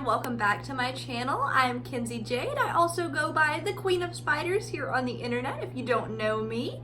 and welcome back to my channel. I'm Kinsey Jade. I also go by the Queen of Spiders here on the internet if you don't know me.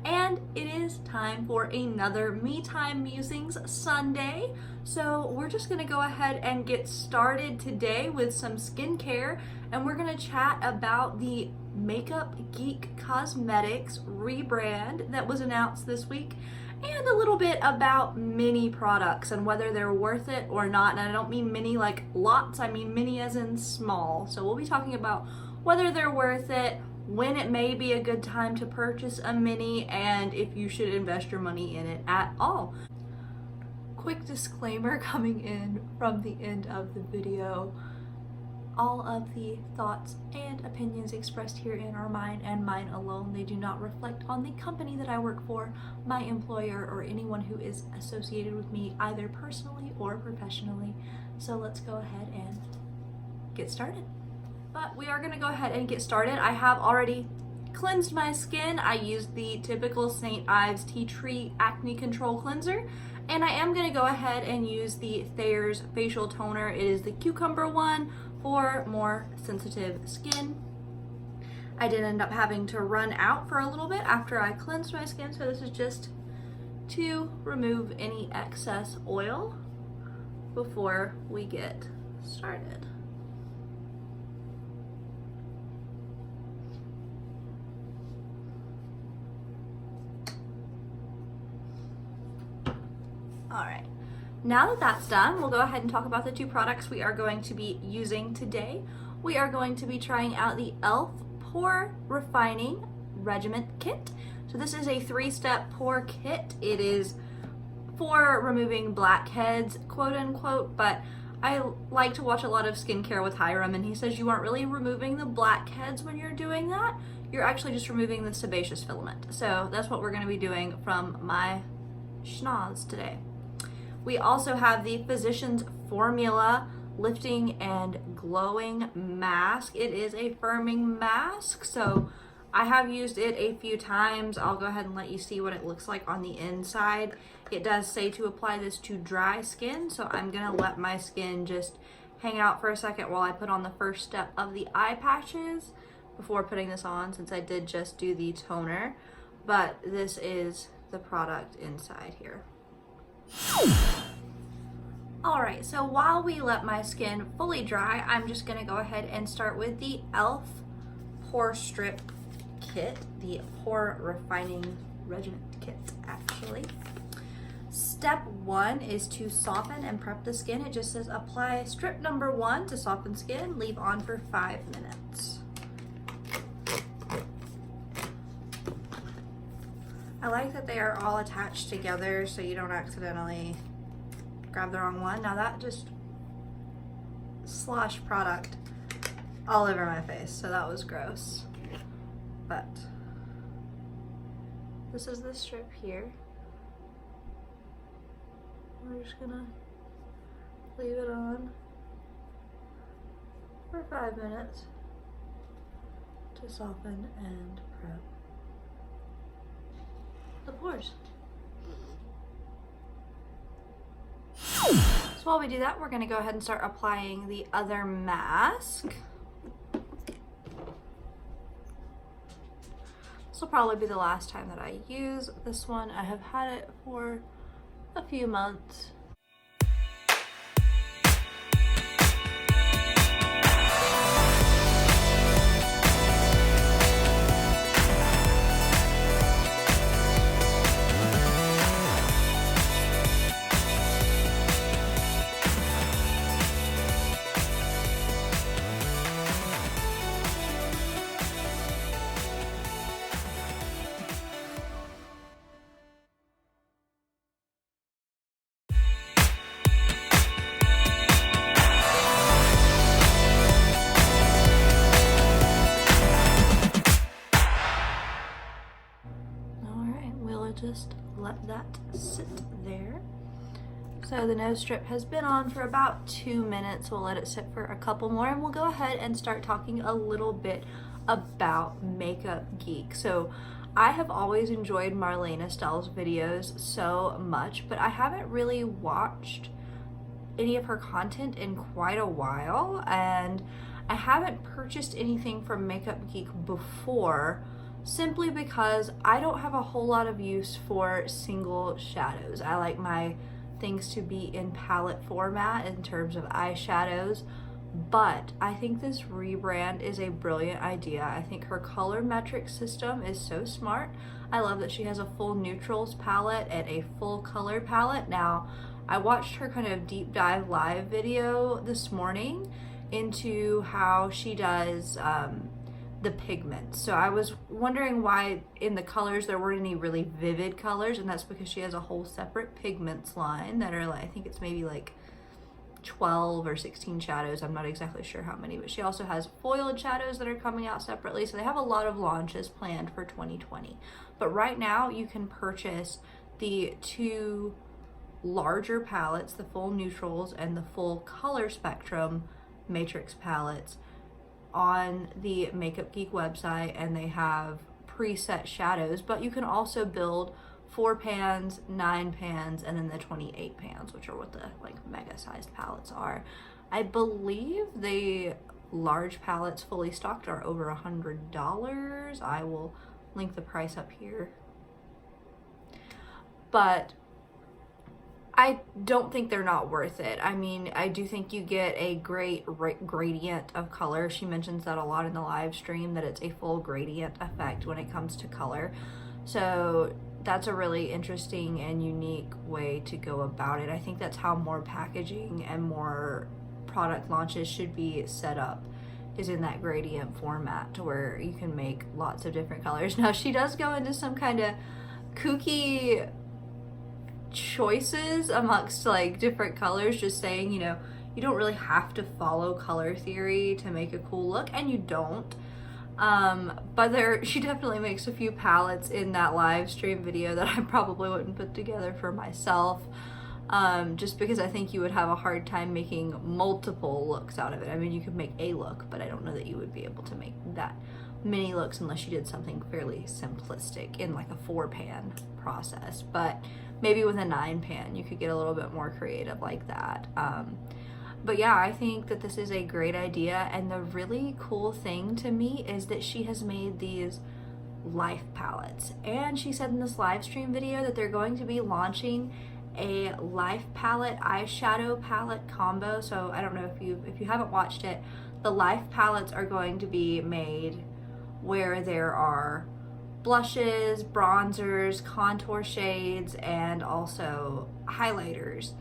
And it is time for another Me Time Musings Sunday. So we're just gonna go ahead and get started today with some skincare, and we're gonna chat about the Makeup Geek Cosmetics rebrand that was announced this week, and a little bit about mini products and whether they're worth it or not. And I don't mean mini like lots, I mean mini as in small. So we'll be talking about whether they're worth it, when it may be a good time to purchase a mini, and if you should invest your money in it at all. Quick disclaimer coming in from the end of the video. All of the thoughts and opinions expressed herein are mine and mine alone. They do not reflect on the company that I work for, my employer, or anyone who is associated with me either personally or professionally. So let's go ahead and get started. But we are going to go ahead and get started. I have already cleansed my skin. I used the typical St. Ives Tea Tree Acne Control Cleanser. And I am going to go ahead and use the Thayer's Facial Toner. It is the cucumber one for more sensitive skin. I did end up having to run out for a little bit after I cleansed my skin, so this is just to remove any excess oil before we get started. All right. Now that that's done, we'll go ahead and talk about the two products we are going to be using today. We are going to be trying out the E.L.F. Pore Refining Regimen Kit. So this is a 3-step pore kit. It is for removing blackheads, quote unquote, but I like to watch a lot of skincare with Hiram, and he says you aren't really removing the blackheads when you're doing that. You're actually just removing the sebaceous filament. So that's what we're going to be doing from my schnoz today. We also have the Physicians Formula Lifting and Glowing Mask. It is a firming mask, so I have used it a few times. I'll go ahead and let you see what it looks like on the inside. It does say to apply this to dry skin, so I'm gonna let my skin just hang out for a second while I put on the first step of the eye patches before putting this on, since I did just do the toner. But this is the product inside here. Alright, so while we let my skin fully dry, I'm just going to go ahead and start with the E.L.F. Pore Strip Kit, the Pore Refining Regimen Kit, actually. Step 1 is to soften and prep the skin. It just says apply strip number 1 to soften skin, leave on for 5 minutes. I like that they are all attached together so you don't accidentally grab the wrong one. Now that just sloshed product all over my face, so that was gross. But this is the strip here. We're just gonna leave it on for 5 minutes to soften and prep the pores. So while we do that, we're going to go ahead and start applying the other mask. This will probably be the last time that I use this one. I have had it for a few months. Just let that sit there. So the nose strip has been on for about 2 minutes. We'll let it sit for a couple more, and we'll go ahead and start talking a little bit about Makeup Geek. So I have always enjoyed Marlena Stell's videos so much, but I haven't really watched any of her content in quite a while, and I haven't purchased anything from Makeup Geek before simply because I don't have a whole lot of use for single shadows. I like my things to be in palette format in terms of eyeshadows, but I think this Rebrand is a brilliant idea. I think her color metric system is so smart. I love that she has a full neutrals palette and a full color palette. Now, I watched her kind of deep dive live video this morning into how she does the pigments. So I was wondering why in the colors there weren't any really vivid colors, and that's because she has a whole separate pigments line that are like, I think it's maybe like 12 or 16 shadows. I'm not exactly sure how many, but she also has foiled shadows that are coming out separately. So they have a lot of launches planned for 2020. But right now you can purchase the 2 larger palettes, the full neutrals and the full color spectrum matrix palettes, on the Makeup Geek website, and they have preset shadows, but you can also build 4 pans, 9 pans, and then the 28 pans, which are what the like mega sized palettes are. I believe the large palettes fully stocked are over $100. I will link the price up here. But I don't think they're not worth it. I mean, I do think you get a great gradient of color. She mentions that a lot in the live stream, that it's a full gradient effect when it comes to color. So that's a really interesting and unique way to go about it. I think that's how more packaging and more product launches should be set up, is in that gradient format, to where you can make lots of different colors. Now, she does go into some kind of kooky choices amongst like different colors, just saying, you know, you don't really have to follow color theory to make a cool look, and you don't. But she definitely makes a few palettes in that live stream video that I probably wouldn't put together for myself, just because I think you would have a hard time making multiple looks out of it. I mean, you could make a look, but I don't know that you would be able to make that many looks unless you did something fairly simplistic in like a 4-pan process. But maybe with a 9-pan you could get a little bit more creative like that. But yeah, I think that this is a great idea, and the really cool thing to me is that she has made these life palettes, and she said in this live stream video that they're going to be launching a life palette eyeshadow palette combo. So I don't know if you haven't watched it, the life palettes are going to be made where there are blushes, bronzers, contour shades, and also highlighters.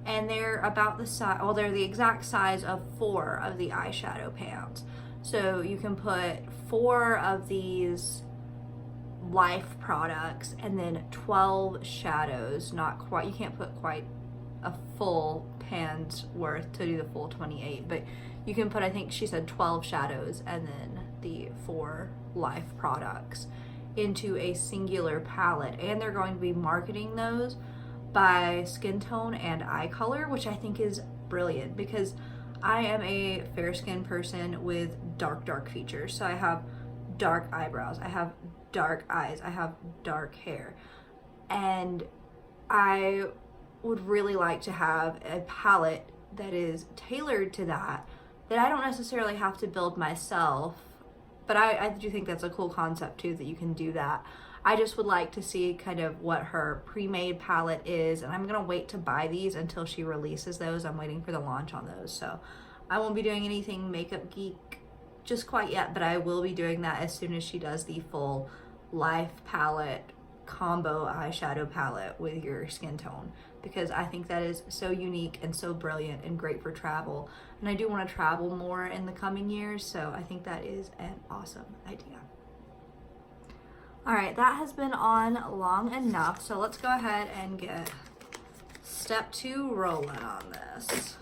And they're about the size, well, they're the exact size of 4 of the eyeshadow pans. So you can put 4 of these life products and then 12 shadows. Not quite, you can't put quite a full pan's worth to do the full 28, but you can put, I think she said 12 shadows and then the 4 life products into a singular palette. And they're going to be marketing those by skin tone and eye color, which I think is brilliant, because I am a fair skinned person with dark features. So I have dark eyebrows, I have dark eyes, I have dark hair, and I would really like to have a palette that is tailored to that I don't necessarily have to build myself. But I do think that's a cool concept too, that you can do that. I just would like to see kind of what her pre-made palette is, and I'm gonna wait to buy these until she releases those. I'm waiting for the launch on those, so I won't be doing anything Makeup Geek just quite yet, but I will be doing that as soon as she does the full life palette combo eyeshadow palette with your skin tone, because I think that is so unique and so brilliant and great for travel. And I do want to travel more in the coming years, so I think that is an awesome idea. All right, that has been on long enough, so let's go ahead and get step 2 rolling on this.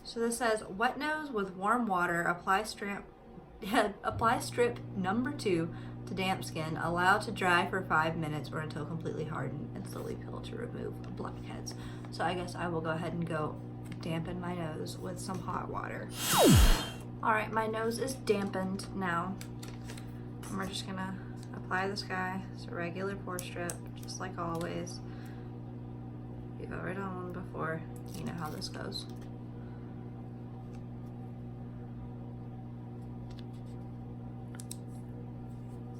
So this says, wet nose with warm water, apply strip number 2 to damp skin, allow to dry for 5 minutes or until completely hardened, and slowly peel to remove blackheads. So I guess I will go ahead and go dampen my nose with some hot water. All right, my nose is dampened now. And we're just gonna apply this guy. It's a regular pore strip, just like always. go right on one before. You know how this goes.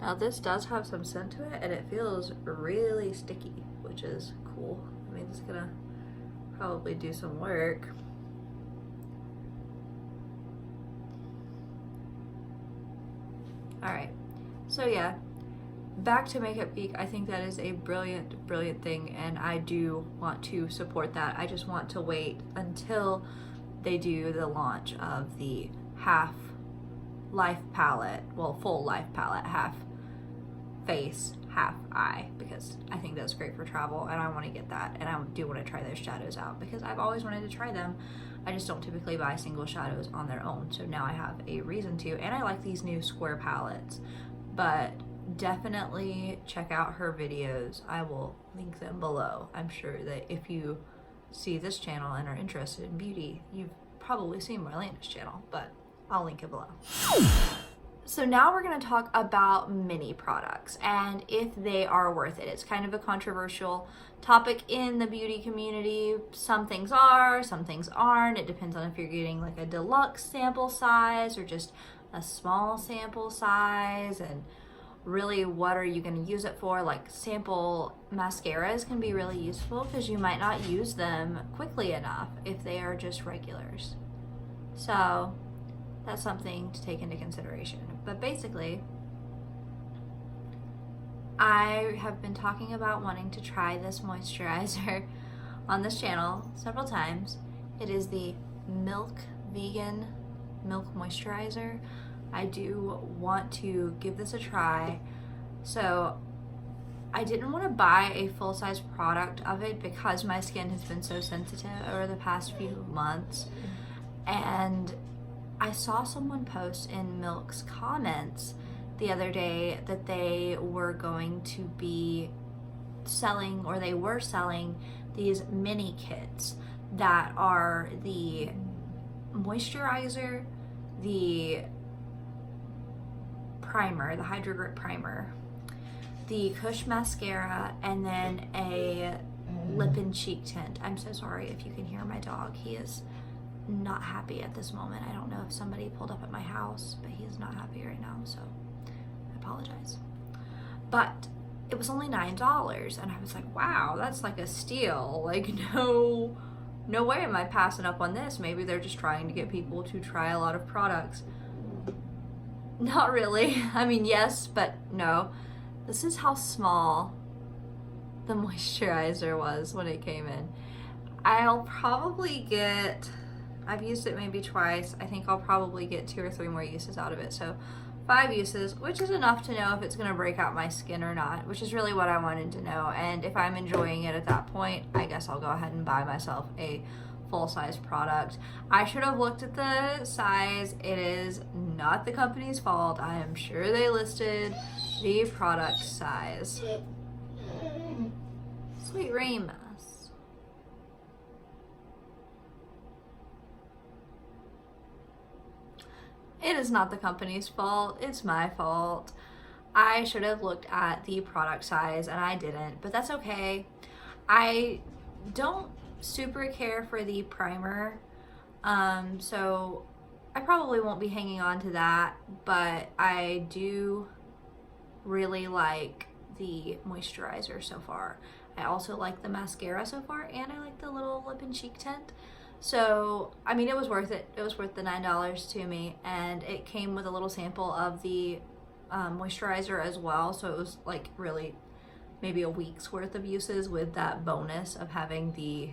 Now this does have some scent to it, and it feels really sticky, which is cool. I mean, it's gonna probably do some work. All right, so yeah, back to Makeup Geek. I think that is a brilliant, brilliant thing, and I do want to support that. I just want to wait until they do the launch of the half life palette, well, full life palette, half face, half eye, because I think that's great for travel, and I want to get that, and I do want to try those shadows out because I've always wanted to try them. I just don't typically buy single shadows on their own, so now I have a reason to, and I like these new square palettes. But definitely check out her videos. I will link them below. I'm sure that if you see this channel and are interested in beauty, you've probably seen Marlena's channel, but I'll link it below. So now we're going to talk about mini products and if they are worth it. It's kind of a controversial topic in the beauty community. Some things are, some things aren't. It depends on if you're getting like a deluxe sample size or just a small sample size, and really what are you going to use it for. Like sample mascaras can be really useful because you might not use them quickly enough if they are just regulars. So that's something to take into consideration. But basically, I have been talking about wanting to try this moisturizer on this channel several times. It is the Milk Vegan Milk Moisturizer. I do want to give this a try. So I didn't want to buy a full-size product of it because my skin has been so sensitive over the past few months. And I saw someone post in Milk's comments the other day that they were going to be selling, or they were selling, these mini kits that are the moisturizer, the primer, the Hydro Grip primer, the Kush mascara, and then a lip and cheek tint. I'm so sorry if you can hear my dog. He is not happy at this moment. I don't know if somebody pulled up at my house, but he is not happy right now, so I apologize. But it was only $9, and I was like, wow, that's like a steal. Like, no way am I passing up on this. Maybe they're just trying to get people to try a lot of products. Not really. I mean, yes, but no. This is how small the moisturizer was when it came in. I'll probably get, I've used it maybe twice. I think I'll probably get 2 or 3 more uses out of it. So 5 uses, which is enough to know if it's going to break out my skin or not, which is really what I wanted to know. And if I'm enjoying it at that point, I guess I'll go ahead and buy myself a full-size product. I should have looked at the size. It is not the company's fault. I am sure they listed the product size. Sweet Remus. It is not the company's fault, it's my fault. I should have looked at the product size and I didn't, but that's okay. I don't super care for the primer, so I probably won't be hanging on to that, but I do really like the moisturizer so far. I also like the mascara so far, and I like the little lip and cheek tint. So, I mean, it was worth it. It was worth the $9 to me, and it came with a little sample of the moisturizer as well, so it was like really maybe a week's worth of uses with that bonus of having the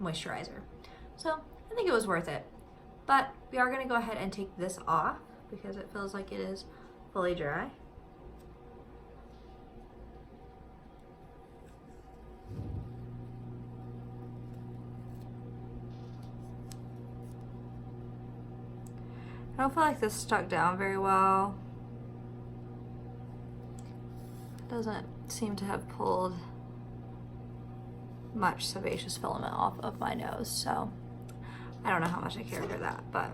moisturizer. So, I think it was worth it. But we are going to go ahead and take this off because it feels like it is fully dry. I don't feel like this stuck down very well. It doesn't seem to have pulled much sebaceous filament off of my nose, so I don't know how much I care for that, but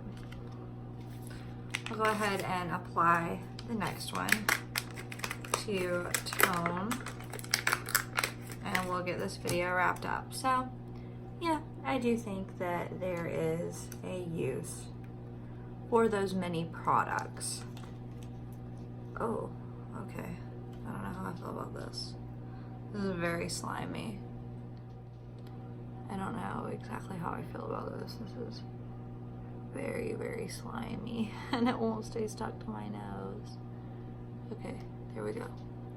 I'll go ahead and apply the next one to tone and we'll get this video wrapped up. So yeah, I do think that there is a use for those mini products. Oh, okay. I don't know how I feel about this. This is very slimy. I don't know exactly how I feel about this. This is very, very slimy and it won't stay stuck to my nose. Okay, there we go.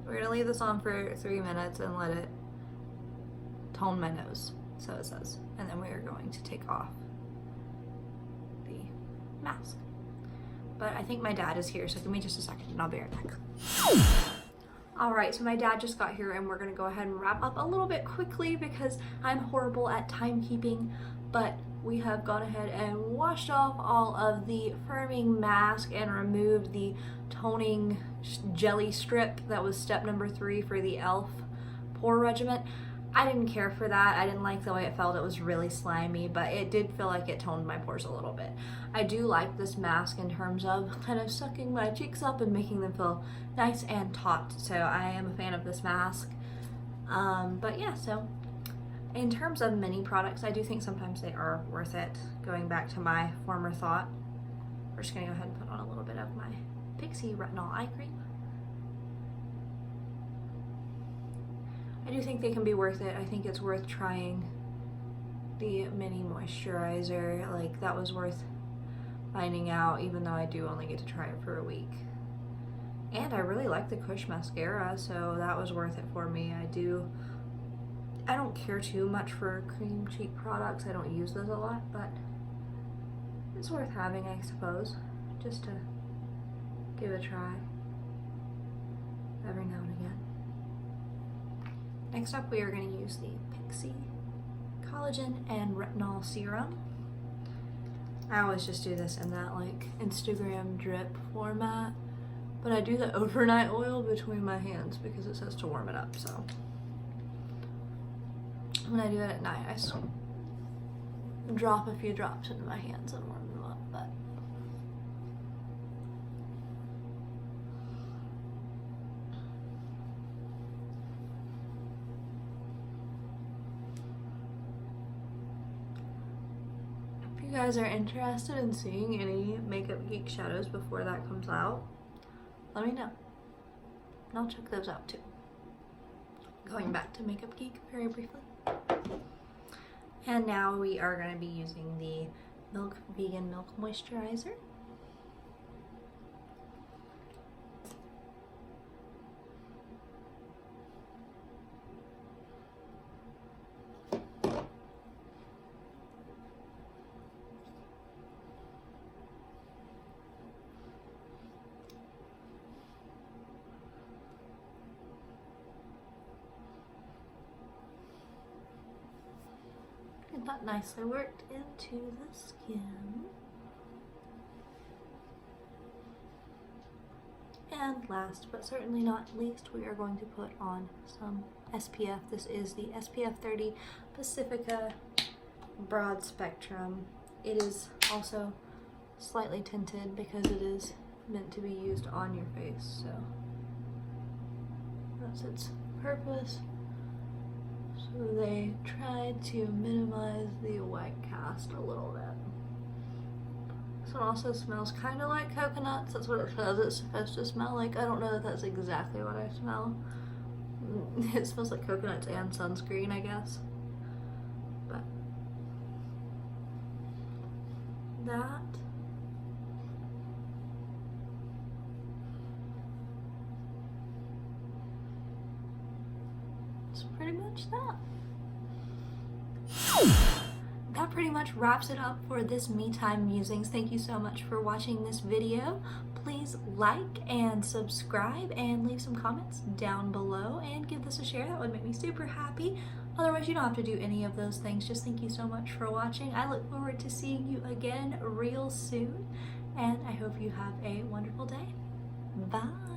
We're gonna leave this on for 3 minutes and let it tone my nose, so it says. And then we are going to take off the mask. But I think my dad is here, so give me just a second and I'll be right back. Alright, so my dad just got here and we're gonna go ahead and wrap up a little bit quickly because I'm horrible at timekeeping, but we have gone ahead and washed off all of the firming mask and removed the toning jelly strip that was step number 3 for the E.L.F. pore regimen. I didn't care for that. I didn't like the way it felt. It was really slimy, but it did feel like it toned my pores a little bit. I do like this mask in terms of kind of sucking my cheeks up and making them feel nice and taut. So I am a fan of this mask. But yeah, so in terms of mini products, I do think sometimes they are worth it. Going back to my former thought, we're just gonna go ahead and put on a little bit of my Pixie Retinol Eye Cream. I do think they can be worth it. I think it's worth trying the mini moisturizer. Like, that was worth finding out, even though I do only get to try it for a week. And I really like the Kush mascara, so that was worth it for me. I don't care too much for cream cheek products. I don't use those a lot, but it's worth having, I suppose, just to give it a try every now and again. Next up, we are going to use the Pixie Collagen and Retinol Serum. I always just do this in that like Instagram drip format, but I do the overnight oil between my hands because it says to warm it up, so when I do it at night, I just drop a few drops into my hands and warm them up. But if you guys are interested in seeing any Makeup Geek shadows before that comes out, let me know. And I'll check those out too. Going back to Makeup Geek very briefly. And now we are going to be using the Vegan Milk Moisturizer. And that nicely worked into the skin. And last but certainly not least, we are going to put on some SPF. This is the SPF 30 Pacifica Broad Spectrum. It is also slightly tinted because it is meant to be used on your face, so that's its purpose. So they tried to minimize the white cast a little bit. This one also smells kind of like coconuts. That's what it says it's supposed to smell like. I don't know if that's exactly what I smell. It smells like coconuts and sunscreen, I guess. But that. It's pretty much that. That pretty much wraps it up for this Me Time Musings. Thank you so much for watching this video. Please like and subscribe and leave some comments down below and give this a share. That would make me super happy. Otherwise, you don't have to do any of those things. Just thank you so much for watching. I look forward to seeing you again real soon, and I hope you have a wonderful day. Bye.